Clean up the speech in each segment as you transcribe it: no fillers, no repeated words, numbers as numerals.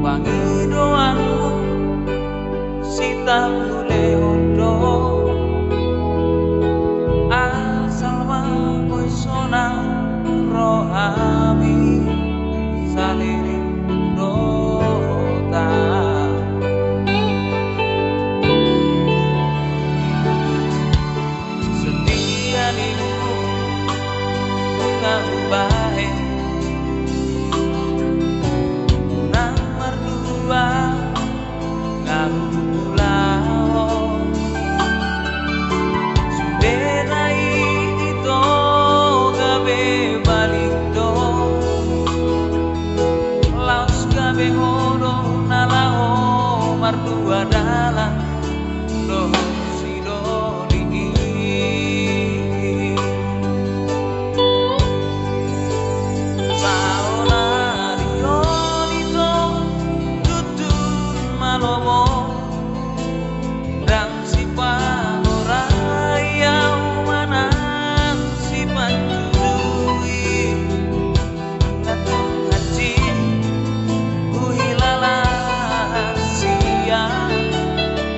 wangi doanmu sita boleh ondo asal wae sona rohami saliring dota setianimu ngabae nang merdua ngabulau subenai ito gabe balindo laos gabe hono nalao merdua dalang doh sidoni dan si panoraya manang si panjui ngatung haji uhilala sia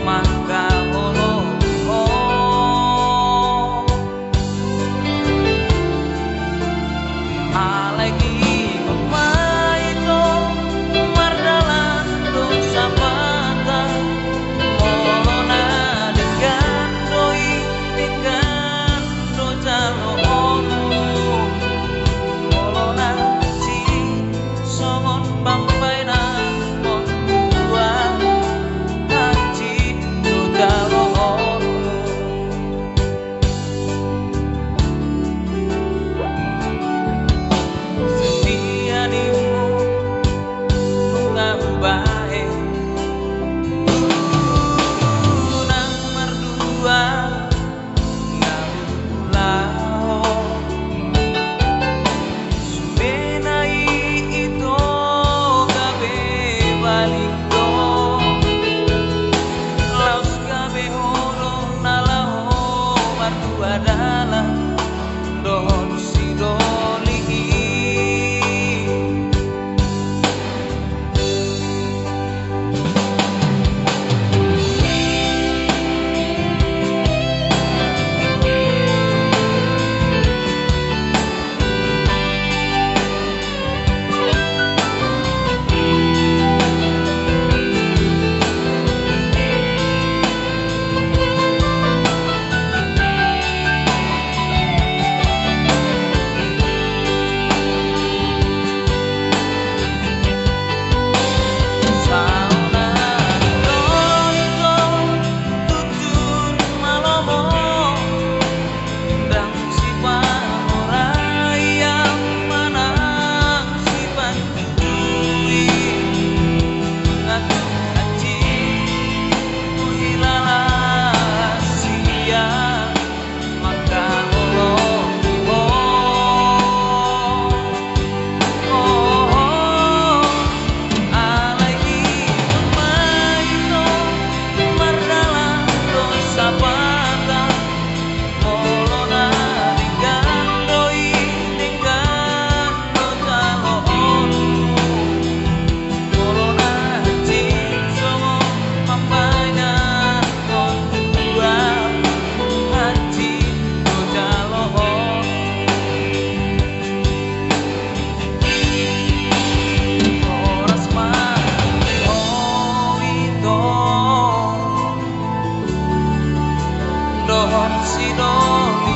mangga holo alagi memaito mardalan dosa mata molona dengan doi dengan doja loonu molona ci songon pampaina mon dua haji doja loonu setianimu ngabae nang merdua ngaulao subenai ito gabe balindo laos gabe hono nalao merdua dalang dohon sidoli dohon sidoli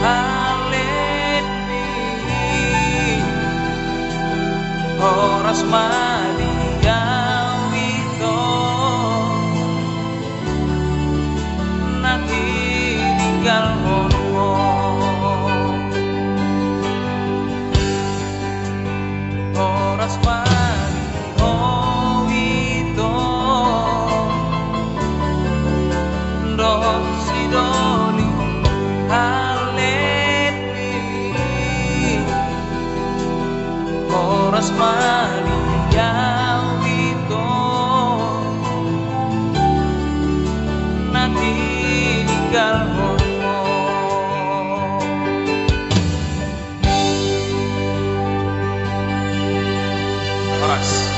haleni horas madia wito nanti tinggal hono horas madia wito dohon sidoli haleni horas madia wito nanti tinggal hono horas